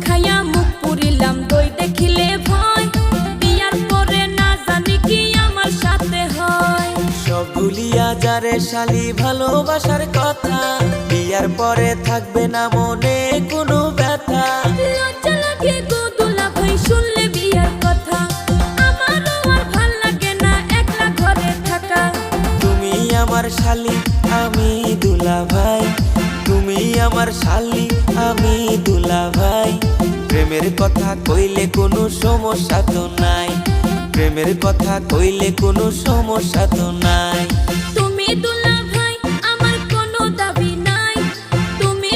খাইয়া মুখ পুরিলাম দই দেখিলে ভয়, বিয়ার পরে না জানি কি আমার সাথে হয়। সব ভুলিয়া যারে শালি ভালোবাসার কথা, বিয়ার পরে থাকবে না মনে কোনো ব্যথা। লজ্জা লাগে গো দুলা ভাই শুনলে বিয়ার কথা, আমারও আর ভাল লাগে না একলা ঘরে থাকা। তুমি আমার শালি আমি দুলা ভাই, তুমি আমার শালি আমি দুলা ভাই। প্রেমের কথা কইলে কোনো সমস্যা তো নাই, প্রেমের কথা কইলে কোনো সমস্যা তো নাই। তুমি দুলা ভাই আমার কোনো দাবি নাই, তুমি